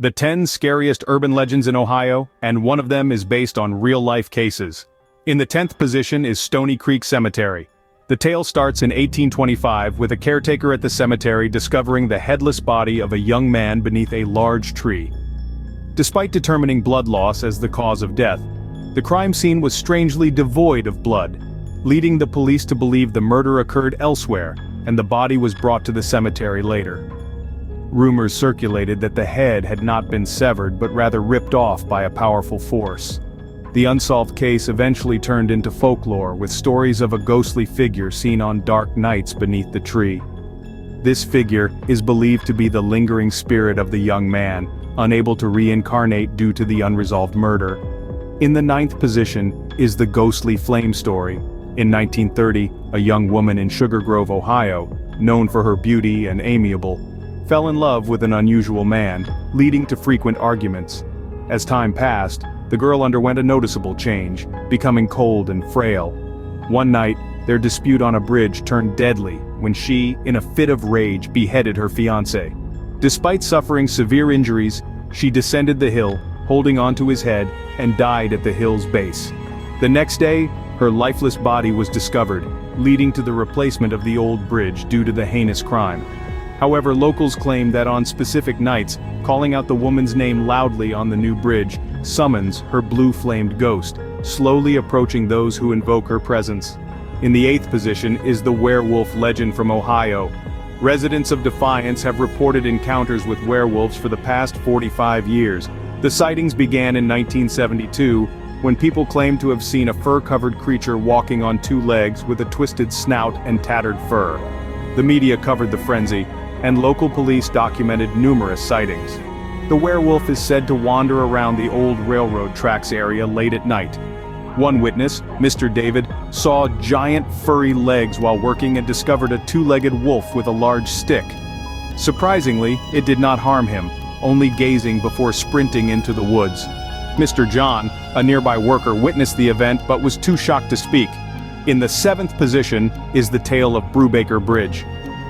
The 10 scariest urban legends in Ohio, and one of them is based on real-life cases. In the 10th position is Stony Creek Cemetery. The tale starts in 1825 with a caretaker at the cemetery discovering the headless body of a young man beneath a large tree. Despite determining blood loss as the cause of death, the crime scene was strangely devoid of blood, leading the police to believe the murder occurred elsewhere, and the body was brought to the cemetery later. Rumors circulated that the head had not been severed but rather ripped off by a powerful force. The unsolved case eventually turned into folklore with stories of a ghostly figure seen on dark nights beneath the tree. This figure is believed to be the lingering spirit of the young man, unable to reincarnate due to the unresolved murder. In the 9th position is the ghostly flame story. In 1930, a young woman in Sugar Grove, Ohio, known for her beauty and amiable, fell in love with an unusual man, leading to frequent arguments. As time passed, the girl underwent a noticeable change, becoming cold and frail. One night, their dispute on a bridge turned deadly when she, in a fit of rage, beheaded her fiancé. Despite suffering severe injuries, she descended the hill, holding onto his head, and died at the hill's base. The next day, her lifeless body was discovered, leading to the replacement of the old bridge due to the heinous crime. However, locals claim that on specific nights, calling out the woman's name loudly on the new bridge summons her blue-flamed ghost, slowly approaching those who invoke her presence. In the 8th position is the werewolf legend from Ohio. Residents of Defiance have reported encounters with werewolves for the past 45 years. The sightings began in 1972, when people claimed to have seen a fur-covered creature walking on 2 legs with a twisted snout and tattered fur. The media covered the frenzy, and local police documented numerous sightings. The werewolf is said to wander around the old railroad tracks area late at night. One witness, Mr. David, saw giant furry legs while working and discovered a 2-legged wolf with a large stick. Surprisingly, it did not harm him, only gazing before sprinting into the woods. Mr. John, a nearby worker, witnessed the event but was too shocked to speak. In the 7th position is the tale of Brubaker Bridge.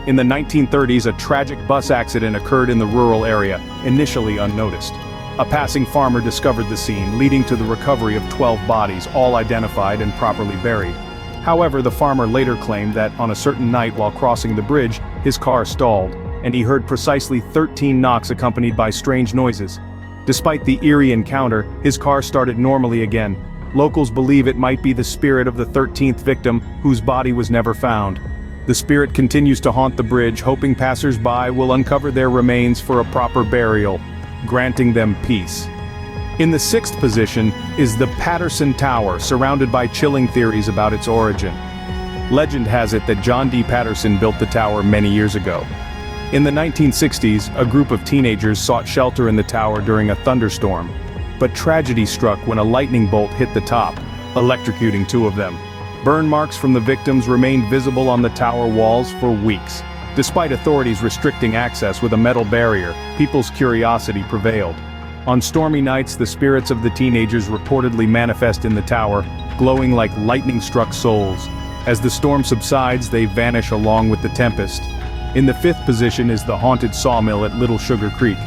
In the 1930s, a tragic bus accident occurred in the rural area, initially unnoticed. A passing farmer discovered the scene, leading to the recovery of 12 bodies, all identified and properly buried. However, the farmer later claimed that on a certain night while crossing the bridge, his car stalled, and he heard precisely 13 knocks accompanied by strange noises. Despite the eerie encounter, his car started normally again. Locals believe it might be the spirit of the 13th victim, whose body was never found. The spirit continues to haunt the bridge, hoping passers-by will uncover their remains for a proper burial, granting them peace. In the 6th position is the Patterson Tower, surrounded by chilling theories about its origin. Legend has it that John D. Patterson built the tower many years ago. In the 1960s, a group of teenagers sought shelter in the tower during a thunderstorm, but tragedy struck when a lightning bolt hit the top, electrocuting 2 of them. Burn marks from the victims remained visible on the tower walls for weeks. Despite authorities restricting access with a metal barrier, people's curiosity prevailed. On stormy nights, the spirits of the teenagers reportedly manifest in the tower, glowing like lightning-struck souls. As the storm subsides, they vanish along with the tempest. In the 5th position is the haunted sawmill at Little Sugar Creek.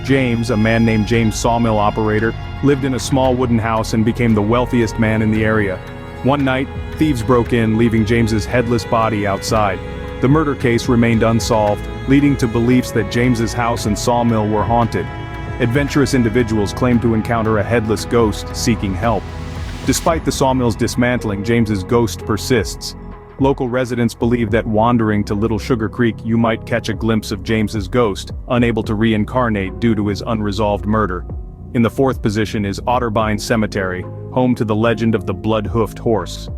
James, a man named James Sawmill Operator, lived in a small wooden house and became the wealthiest man in the area. One night, thieves broke in, leaving James's headless body outside. The murder case remained unsolved, leading to beliefs that James's house and sawmill were haunted. Adventurous individuals claimed to encounter a headless ghost seeking help. Despite the sawmill's dismantling, James's ghost persists. Local residents believe that wandering to Little Sugar Creek, you might catch a glimpse of James's ghost, unable to reincarnate due to his unresolved murder. In the 4th position is Otterbein Cemetery, home to the legend of the blood-hoofed horse.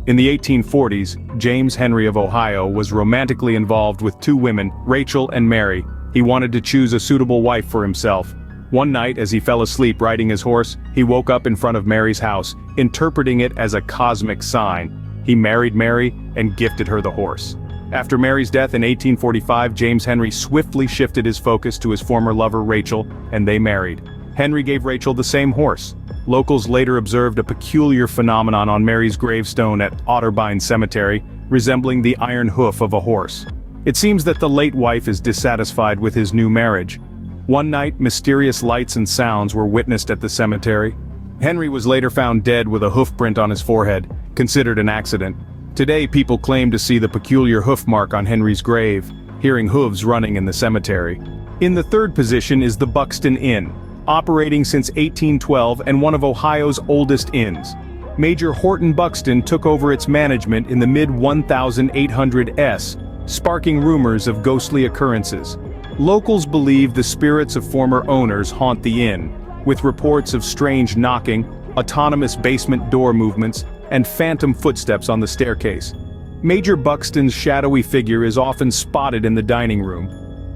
In the 1840s, James Henry of Ohio was romantically involved with 2 women, Rachel and Mary. He wanted to choose a suitable wife for himself. One night, as he fell asleep riding his horse, he woke up in front of Mary's house, interpreting it as a cosmic sign. He married Mary and gifted her the horse. After Mary's death in 1845, James Henry swiftly shifted his focus to his former lover Rachel, and they married. Henry gave Rachel the same horse. Locals later observed a peculiar phenomenon on Mary's gravestone at Otterbein Cemetery, resembling the iron hoof of a horse. It seems that the late wife is dissatisfied with his new marriage. One night, mysterious lights and sounds were witnessed at the cemetery. Henry was later found dead with a hoof print on his forehead, considered an accident. Today, people claim to see the peculiar hoof mark on Henry's grave, hearing hooves running in the cemetery. In the third position is the Buxton Inn, operating since 1812 and one of Ohio's oldest inns. Major Horton Buxton took over its management in the mid-1800s, sparking rumors of ghostly occurrences. Locals believe the spirits of former owners haunt the inn, with reports of strange knocking, autonomous basement door movements, and phantom footsteps on the staircase. Major Buxton's shadowy figure is often spotted in the dining room.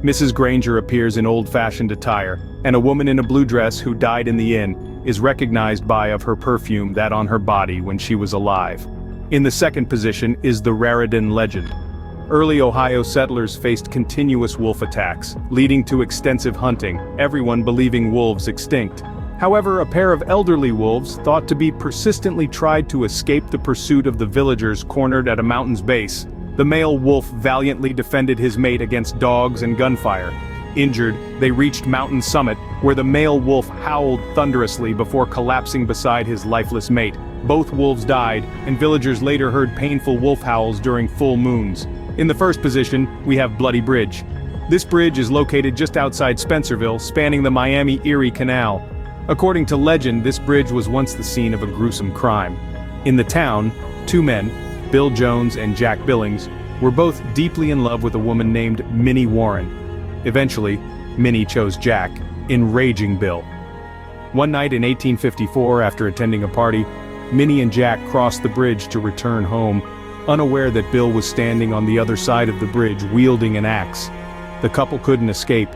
Mrs. Granger appears in old-fashioned attire, and a woman in a blue dress who died in the inn is recognized by of her perfume that on her body when she was alive. In the second position is the Raritan legend. Early Ohio settlers faced continuous wolf attacks, leading to extensive hunting, everyone believing wolves extinct. However, a pair of elderly wolves, thought to be persistently tried to escape the pursuit of the villagers cornered at a mountain's base. The male wolf valiantly defended his mate against dogs and gunfire. Injured, they reached mountain summit, where the male wolf howled thunderously before collapsing beside his lifeless mate. Both wolves died, and villagers later heard painful wolf howls during full moons. In the first position, we have Bloody Bridge. This bridge is located just outside Spencerville, spanning the Miami-Erie Canal. According to legend, this bridge was once the scene of a gruesome crime. In the town, two men, Bill Jones and Jack Billings, were both deeply in love with a woman named Minnie Warren. Eventually, Minnie chose Jack, enraging Bill. One night in 1854, after attending a party, Minnie and Jack crossed the bridge to return home, unaware that Bill was standing on the other side of the bridge wielding an axe. The couple couldn't escape,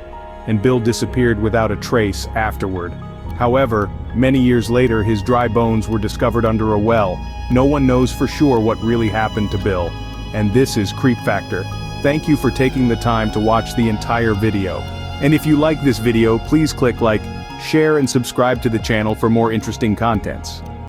and Bill disappeared without a trace afterward. However, many years later his dry bones were discovered under a well. No one knows for sure what really happened to Bill. And this is Creep Factor. Thank you for taking the time to watch the entire video. And if you like this video, please click like, share and subscribe to the channel for more interesting contents.